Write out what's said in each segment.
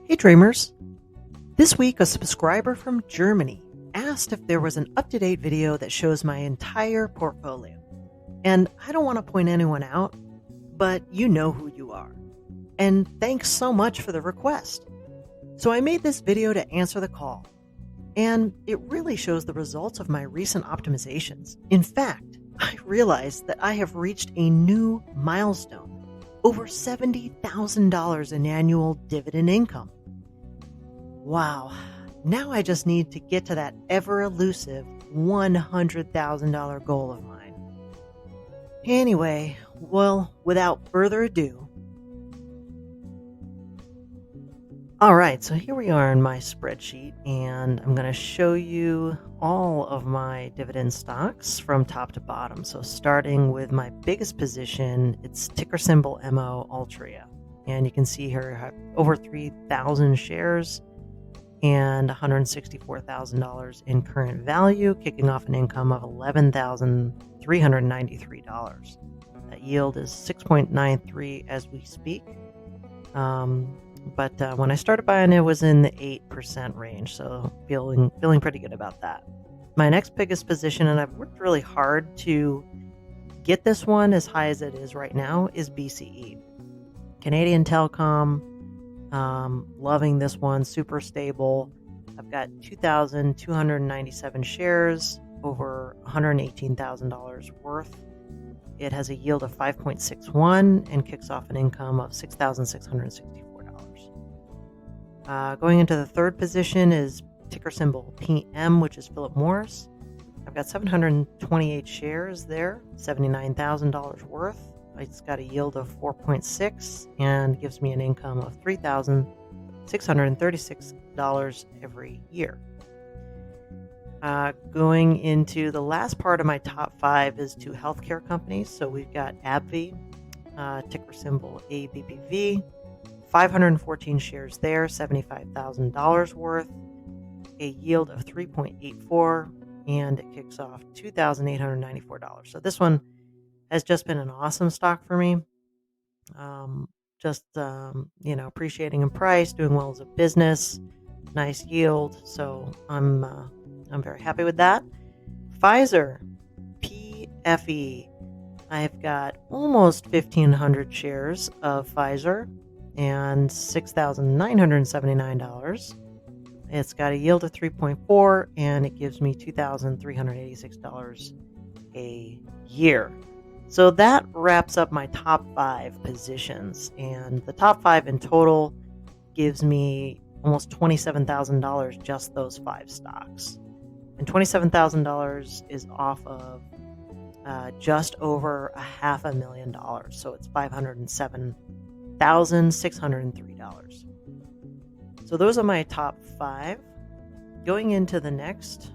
Hey dreamers! This week a subscriber from Germany asked if there was an up-to-date video that shows my entire portfolio. And I don't want to point anyone out, but you know who you are. And thanks so much for the request. So I made this video to answer the call. And it really shows the results of my recent optimizations. In fact, I realized that I have reached a new milestone. Over $70,000 in annual dividend income. Wow. Now I just need to get to that ever elusive $100,000 goal of mine. Anyway, well, without further ado. All right, so here we are in my spreadsheet, and I'm going to show you all of my dividend stocks from top to bottom. So starting with my biggest position, it's ticker symbol MO Altria. And you can see here I have over 3,000 shares and $164,000 in current value, kicking off an income of $11,393. That yield is 6.93 as we speak. But when I started buying, it was in the 8% range, so feeling pretty good about that. My next biggest position, and I've worked really hard to get this one as high as it is right now, is BCE. Canadian Telecom, loving this one, super stable. I've got 2,297 shares, over $118,000 worth. It has a yield of 5.61 and kicks off an income of $6,664. Going into the third position is ticker symbol PM, which is Philip Morris. I've got 728 shares there, $79,000 worth. It's got a yield of 4.6 and gives me an income of $3,636 every year. Going into the last part of my top five is two healthcare companies. So we've got ABBV, ticker symbol ABBV. 514 shares there, $75,000 worth, a yield of 3.84, and it kicks off $2,894. So this one has just been an awesome stock for me. Appreciating in price, doing well as a business, nice yield. So I'm very happy with that. Pfizer, PFE. I've got almost 1,500 shares of Pfizer and $6,979. It's got a yield of 3.4 and it gives me $2,386 a year. So that wraps up my top five positions, and the top five in total gives me almost $27,000 just those five stocks. And $27,000 is off of just over $500,000. So it's $507,603. So those are my top five. Going into the next,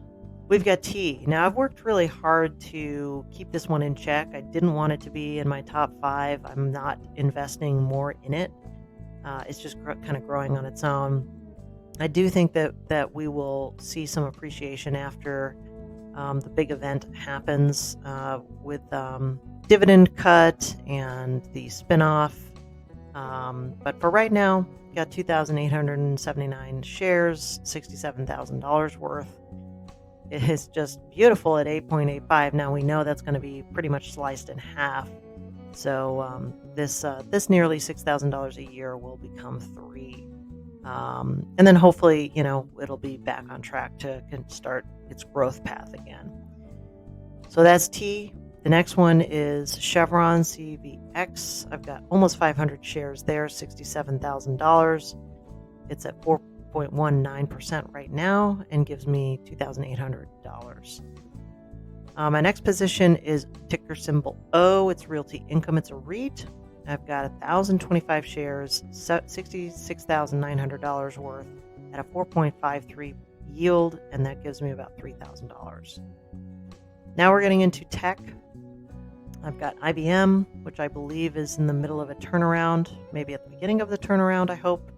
we've got T. Now I've worked really hard to keep this one in check. I didn't want it to be in my top five. I'm not investing more in it. It's just kind of growing on its own. I do think that we will see some appreciation after the big event happens with dividend cut and the spinoff. But for right now, got 2,879 shares, $67,000 worth. It is just beautiful at 8.85. Now we know that's going to be pretty much sliced in half. So this nearly $6,000 a year will become $3,000. And then hopefully, it'll be back on track to start its growth path again. So that's T. The next one is Chevron CVX. I've got almost 500 shares there, $67,000. It's at 4.19% right now and gives me $2,800. My next position is ticker symbol O. It's Realty Income. It's a REIT. I've got 1,025 shares, $66,900 worth at a 4.53 yield, and that gives me about $3,000. Now we're getting into tech. I've got IBM, which I believe is in the middle of a turnaround, maybe at the beginning of the turnaround, I hope.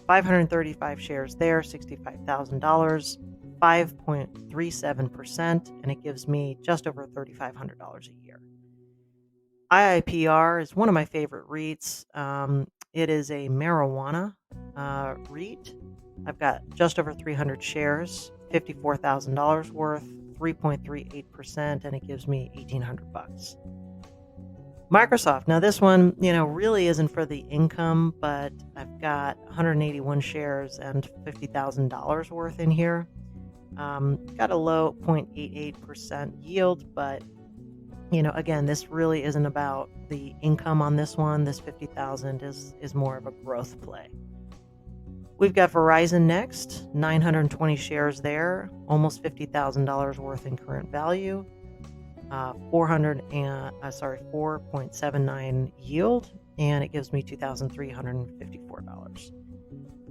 535 shares there, $65,000, 5.37%, and it gives me just over $3,500 a year. IIPR is one of my favorite REITs. It is a marijuana REIT. I've got just over 300 shares, $54,000 worth, 3.38%, and it gives me $1,800. Microsoft. Now this one, really isn't for the income, but I've got 181 shares and $50,000 worth in here. Got a low 0.88% yield, but again, this really isn't about the income on this one. This 50,000 is more of a growth play. We've got Verizon next, 920 shares there, almost $50,000 worth in current value, 4.79 yield, and it gives me $2,354.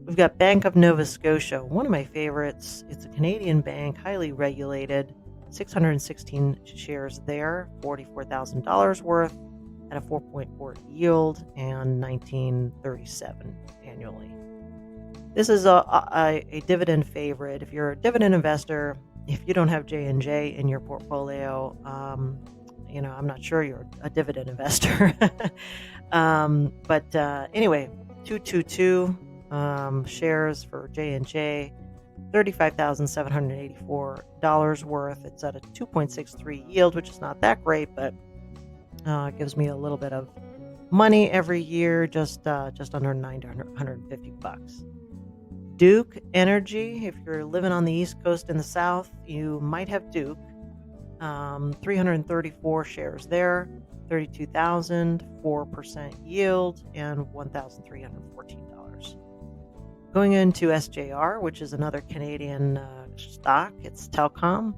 We've got Bank of Nova Scotia, one of my favorites. It's a Canadian bank, highly regulated, 616 shares there, $44,000 worth at a 4.4 yield and $19.37 annually. This is a dividend favorite. If you're a dividend investor, if you don't have J&J in your portfolio, I'm not sure you're a dividend investor. Anyway, 222 shares for J&J, $35,784 worth. It's at a 2.63 yield, which is not that great, but it gives me a little bit of money every year, just under $950. Duke Energy, if you're living on the East Coast in the South, you might have Duke. 334 shares there, 32,000, 4% yield, and $1,314. Going into SJR, which is another Canadian stock, it's Telcom.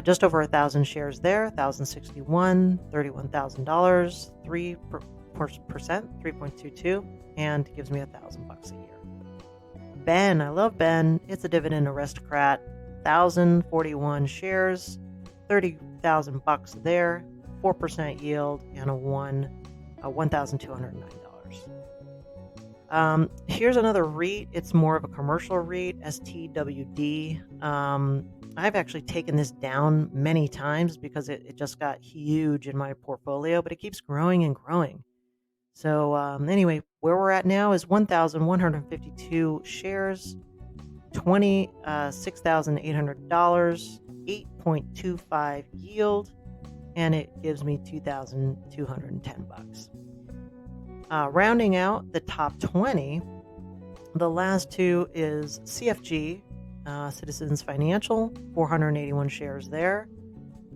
Just over 1,000 shares there, 1,061, $31,000, 3%, 3.22, and gives me $1,000 a year. Ben, I love Ben. It's a dividend aristocrat, 1,041 shares, $30,000 there, 4% yield, and $1,209. Here's another REIT. It's more of a commercial REIT, STWD. I've actually taken this down many times because it just got huge in my portfolio, but it keeps growing and growing. So anyway, where we're at now is 1,152 shares, $26,800, 8.25 yield, and it gives me $2,210. Rounding out the top 20, the last two is CFG, Citizens Financial, 481 shares there,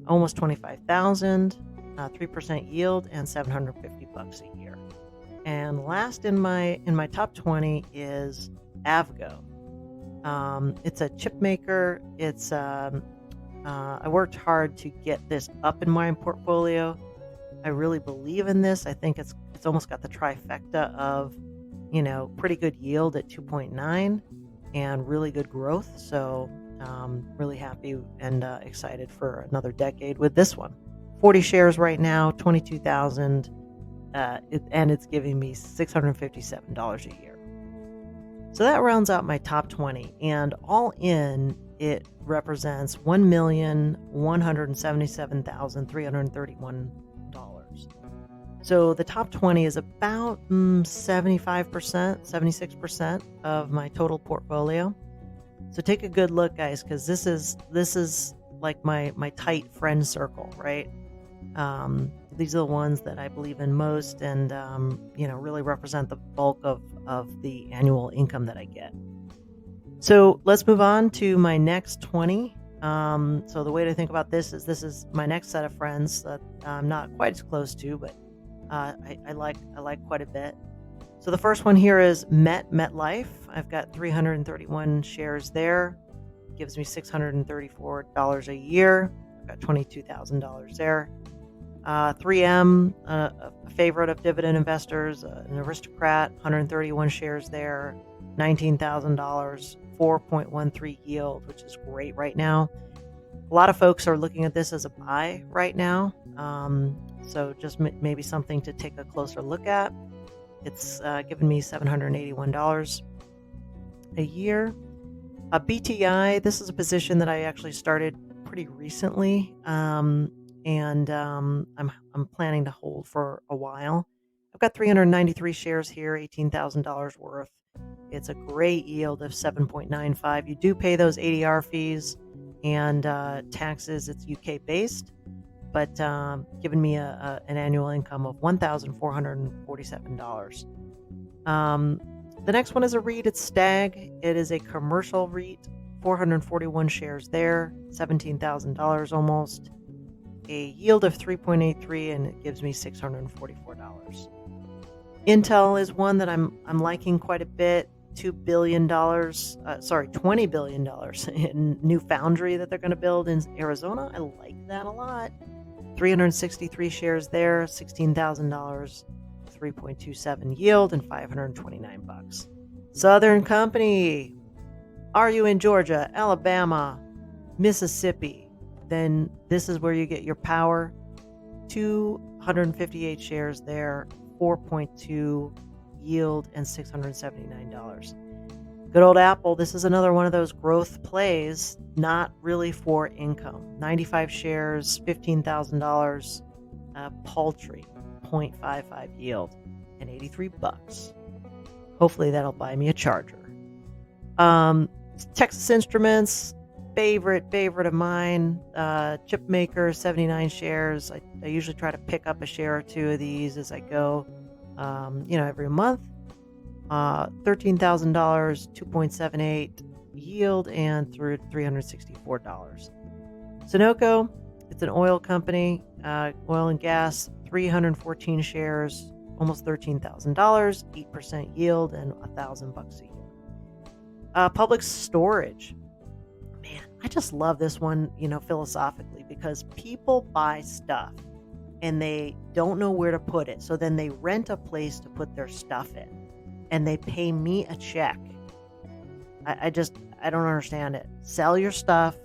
almost 25,000, 3% yield, and $750 a year. And last in my top 20 is ABBV. It's a chip maker. It's I worked hard to get this up in my portfolio. I really believe in this. I think it's almost got the trifecta of, pretty good yield at 2.9 and really good growth. So really happy and excited for another decade with this one. 40 shares right now, 22,000, and it's giving me $657 a year. So that rounds out my top 20, and all in, it represents $1,177,331. So the top 20 is about 75%, 76% of my total portfolio. So take a good look, guys, because this is like my tight friend circle, right? These are the ones that I believe in most, and really represent the bulk of the annual income that I get. So let's move on to my next 20. So the way to think about this is my next set of friends that I'm not quite as close to, but I like quite a bit. So the first one here is Metlife. I've got 331 shares there. Gives me $634 a year. I've got $22,000 there. 3M, a favorite of dividend investors, an aristocrat, 131 shares there, $19,000, 4.13 yield, which is great right now. A lot of folks are looking at this as a buy right now. So just maybe something to take a closer look at. It's given me $781 a year. BTI, this is a position that I actually started pretty recently, and I'm planning to hold for a while. I've got 393 shares here, $18,000 worth, It's a great yield of 7.95. You do pay those ADR fees and taxes. It's UK based, but giving me an annual income of $1,447. The next one is a REIT. It's STAG. It is a commercial REIT, 441 shares there, $17,000 almost. A yield of 3.83, and it gives me $644. Intel is one that I'm liking quite a bit. $20 billion in new foundry that they're going to build in Arizona. I like that a lot. 363 shares there, $16,000, 3.27 yield, and $529. Southern Company. Are you in Georgia, Alabama, Mississippi? Then this is where you get your power. 258 shares there, 4.2 yield, and $679. Good old Apple. This is another one of those growth plays, not really for income. 95 shares, $15,000, paltry, 0.55 yield, and $83. Hopefully that'll buy me a charger. Texas Instruments, favorite of mine. Chip maker, 79 shares. I usually try to pick up a share or two of these as I go, every month. $13,000, 2.78 yield, and through $364. Sunoco, it's an oil company, oil and gas, 314 shares, almost $13,000, 8% yield, and $1,000 a year. Public storage. Man, I just love this one, philosophically, because people buy stuff and they don't know where to put it. So then they rent a place to put their stuff in and they pay me a check. I don't understand it. Sell your stuff,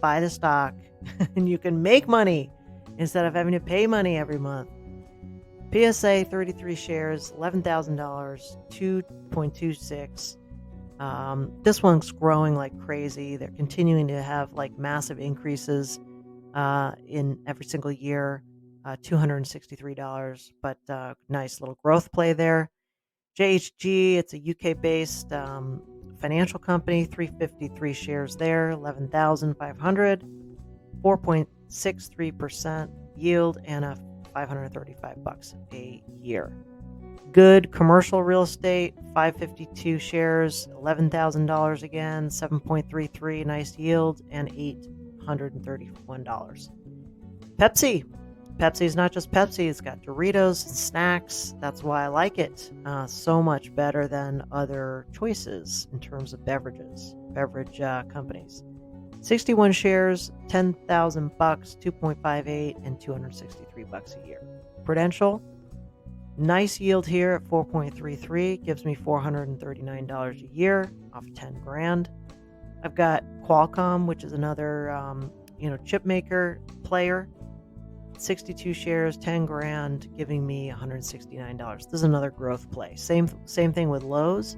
buy the stock, and you can make money instead of having to pay money every month. PSA, 33 shares, $11,000, 2.26. This one's growing like crazy. They're continuing to have like massive increases in every single year, $263, but nice little growth play there. JHG, it's a UK-based financial company, 353 shares there, 11,500, 4.63% yield, and a $535 a year. Good commercial real estate, 552 shares, $11,000 again, 7.33 nice yield, and $831. Pepsi. Pepsi is not just Pepsi, it's got Doritos and snacks. That's why I like it so much better than other choices in terms of beverage companies. 61 shares, $10,000, 2.58, and $263 a year. Prudential, nice yield here at 4.33, gives me $439 a year off 10 grand. I've got Qualcomm, which is another chip maker player. 62 shares, 10 grand, giving me $169. This is another growth play. Same thing with Lowe's.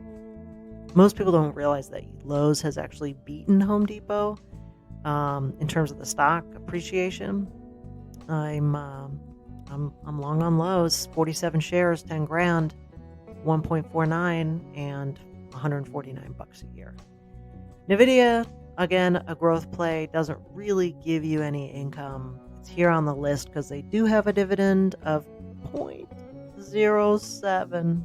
Most people don't realize that Lowe's has actually beaten Home Depot in terms of the stock appreciation. I'm long on Lowe's, 47 shares, 10 grand, 1.49, and $149 a year. NIVID, again, a growth play, doesn't really give you any income. It's here on the list because they do have a dividend of 0.07.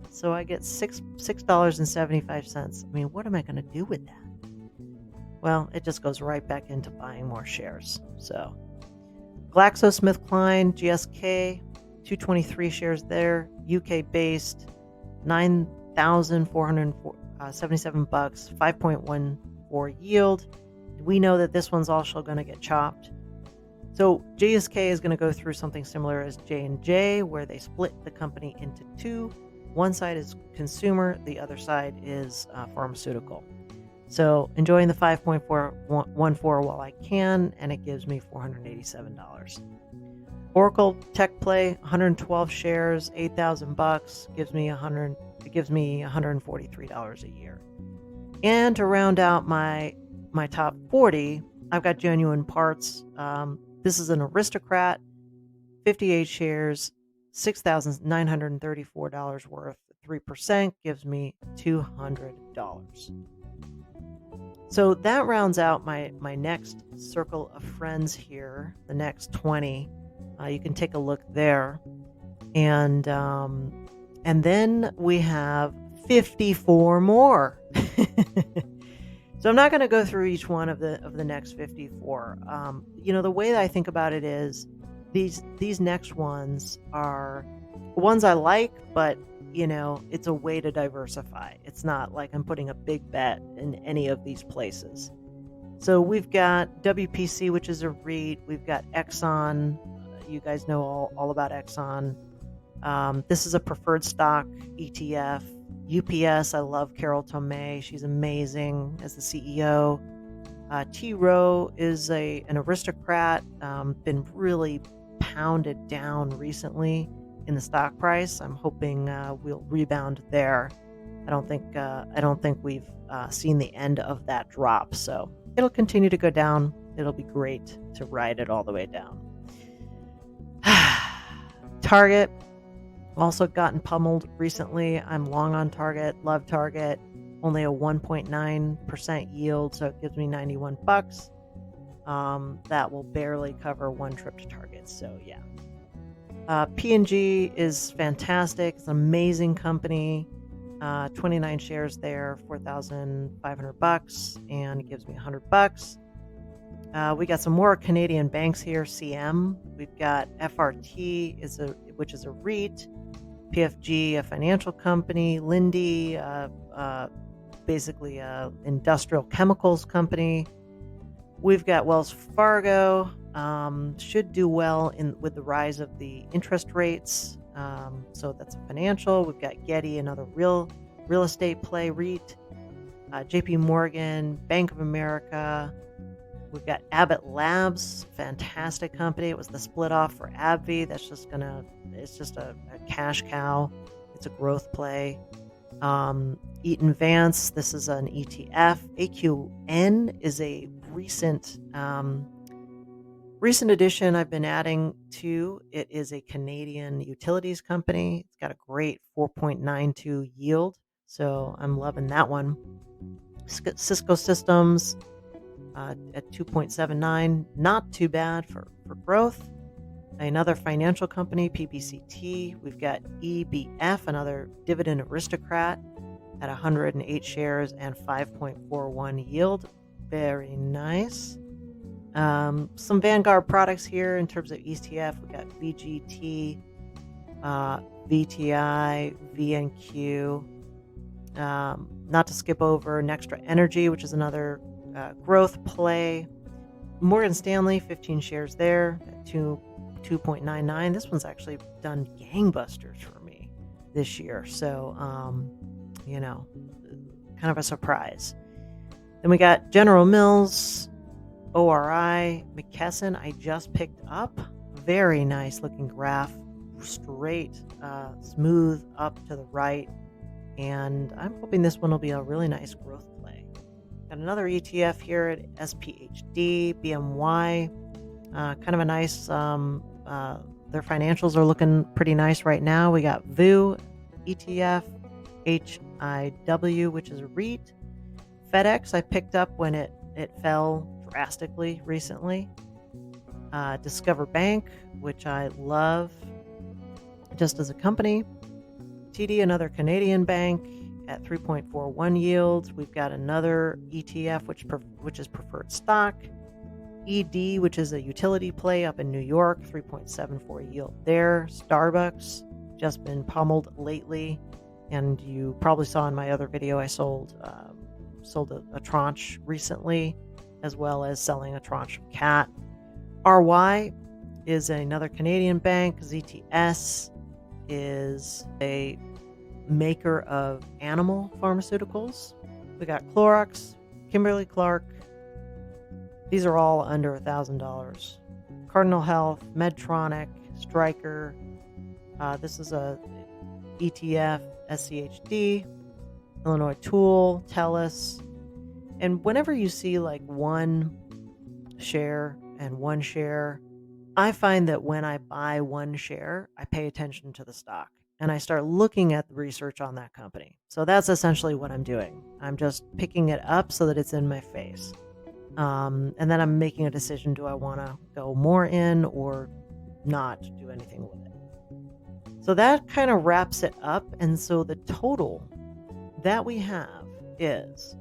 So I get $6.75. I mean, what am I going to do with that? Well, it just goes right back into buying more shares. So GlaxoSmithKline, GSK, 223 shares there, UK-based, $9,477, 5.14 yield. We know that this one's also going to get chopped. So GSK is going to go through something similar as J&J, where they split the company into two. One side is consumer, the other side is pharmaceutical. So enjoying the 5.414 while I can, and it gives me $487. Oracle Tech Play, 112 shares, $8,000, gives me $143 a year. And to round out my top 40, I've got Genuine Parts. This is an aristocrat, 58 shares, $6,934 worth, 3% gives me $200. So that rounds out my next circle of friends here, the next 20. You can take a look there. And then we have 54 more. So I'm not going to go through each one of the next 54. The way that I think about it is these next ones are ones I like, but it's a way to diversify. It's not like I'm putting a big bet in any of these places. So we've got WPC, which is a REIT. We've got Exxon. You guys know all about Exxon. This is a preferred stock ETF. UPS, I love Carol Tomei. She's amazing as the CEO. T. Rowe is an aristocrat, been really pounded down recently in the stock price. I'm hoping we'll rebound there. I don't think we've seen the end of that drop, so it'll continue to go down. It'll be great to ride it all the way down. Target. Also gotten pummeled recently. I'm long on Target, love Target. Only a 1.9% yield, so it gives me $91. That will barely cover one trip to Target, so yeah. P&G is fantastic. It's an amazing company. 29 shares there, $4,500, and it gives me $100. We got some more Canadian banks here. CM. We've got FRT, which is a REIT. PFG, a financial company. Linde, basically a industrial chemicals company. We've got Wells Fargo, should do well with the rise of the interest rates. So that's a financial. We've got Getty, another real estate play, REIT. JP Morgan, Bank of America. We've got Abbott Labs, fantastic company. It was the split off for ABBV. It's just a cash cow. It's a growth play. Eaton Vance, this is an ETF. AQN is a recent addition I've been adding to. It is a Canadian utilities company. It's got a great 4.92 yield, so I'm loving that one. Cisco Systems, at 2.79, not too bad for growth. Another financial company, PBCT. We've got EBF, another dividend aristocrat, at 108 shares and 5.41 yield. Very nice. Some Vanguard products here in terms of ETF. We've got VGT, VTI, VNQ. Not to skip over Nextra Energy, which is another growth play. Morgan Stanley, 15 shares there at 2.99. This one's actually done gangbusters for me this year, so kind of a surprise. Then we got General Mills, ORI, McKesson. I just picked up. Very nice looking graph, straight, smooth up to the right, and I'm hoping this one will be a really nice growth play. Got another ETF here at SPHD, BMY, kind of a nice, their financials are looking pretty nice right now. We got VU ETF, HIW, which is a REIT. FedEx, I picked up when it fell drastically recently. Discover Bank, which I love just as a company. TD, another Canadian bank, at 3.41 yield. We've got another ETF, which is preferred stock. ED, which is a utility play up in New York, 3.74 yield there. Starbucks, just been pummeled lately, and you probably saw in my other video I sold a tranche recently, as well as selling a tranche of CAT. RY is another Canadian bank. ZTS is a maker of animal pharmaceuticals. We got Clorox, Kimberly-Clark. These are all under $1,000. Cardinal Health, Medtronic, Stryker. This is a ETF, SCHD, Illinois Tool, TELUS. And whenever you see like one share and one share, I find that when I buy one share, I pay attention to the stock. and I start looking at the research on that company. So that's essentially what I'm doing. I'm just picking it up so that it's in my face. And then I'm making a decision, do I want to go more in or not do anything with it? So that kind of wraps it up. And so the total that we have is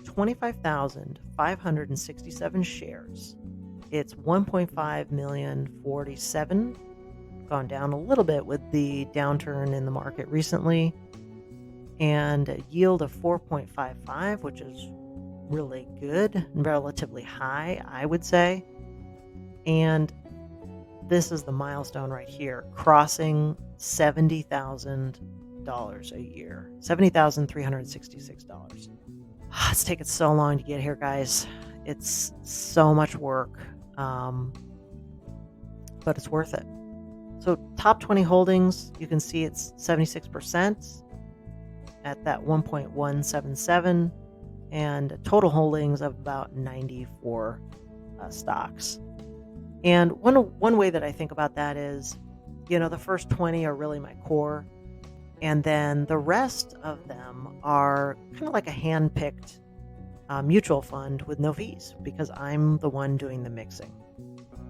25,567 shares. It's 1.5 million 47, gone down a little bit with the downturn in the market recently, and a yield of 4.55, which is really good, relatively high, I would say. And this is the milestone right here, crossing $70,000 a year, $70,366. It's taken so long to get here, guys. It's so much work, but it's worth it. So top 20 holdings, you can see it's 76% at that 1.177, and total holdings of about 94 stocks. And one way that I think about that is, the first 20 are really my core, and then the rest of them are kind of like a hand-picked mutual fund with no fees, because I'm the one doing the mixing.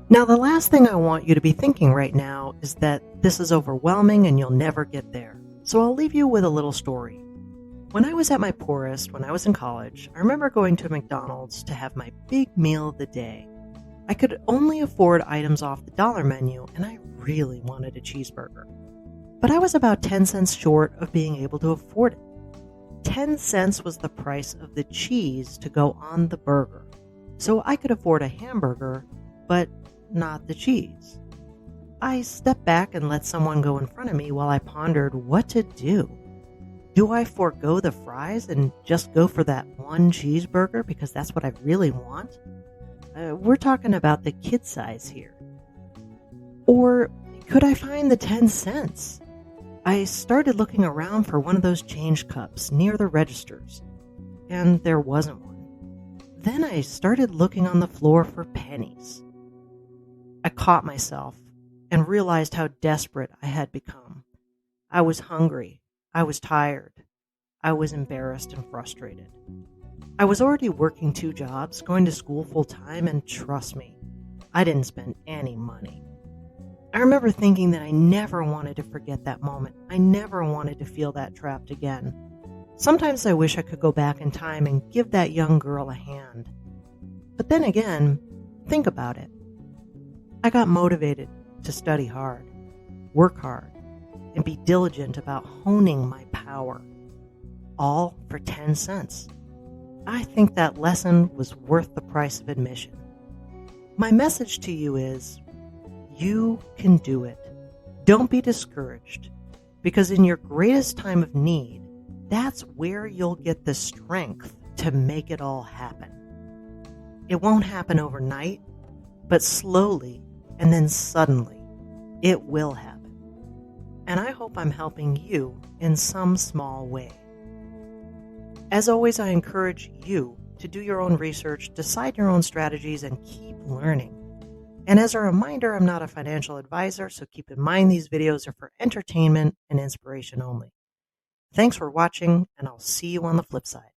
Now, the last thing I want you to be thinking right now is that this is overwhelming and you'll never get there. So I'll leave you with a little story. When I was at my poorest, when I was in college, I remember going to McDonald's to have my big meal of the day. I could only afford items off the dollar menu, and I really wanted a cheeseburger. But I was about 10 cents short of being able to afford it. 10 cents was the price of the cheese to go on the burger. So I could afford a hamburger, but not the cheese. I stepped back and let someone go in front of me while I pondered what to do. Do I forego the fries and just go for that one cheeseburger because that's what I really want? We're talking about the kid size here. Or could I find the 10 cents? I started looking around for one of those change cups near the registers, and there wasn't one. Then I started looking on the floor for pennies. I caught myself and realized how desperate I had become. I was hungry. I was tired. I was embarrassed and frustrated. I was already working 2 jobs, going to school full time, and trust me, I didn't spend any money. I remember thinking that I never wanted to forget that moment. I never wanted to feel that trapped again. Sometimes I wish I could go back in time and give that young girl a hand. But then again, think about it. I got motivated to study hard, work hard, and be diligent about honing my power, all for 10 cents. I think that lesson was worth the price of admission. My message to you is, you can do it. Don't be discouraged, because in your greatest time of need, that's where you'll get the strength to make it all happen. It won't happen overnight, but slowly and then suddenly, it will happen. And I hope I'm helping you in some small way. As always, I encourage you to do your own research, decide your own strategies, and keep learning. And as a reminder, I'm not a financial advisor, so keep in mind these videos are for entertainment and inspiration only. Thanks for watching, and I'll see you on the flip side.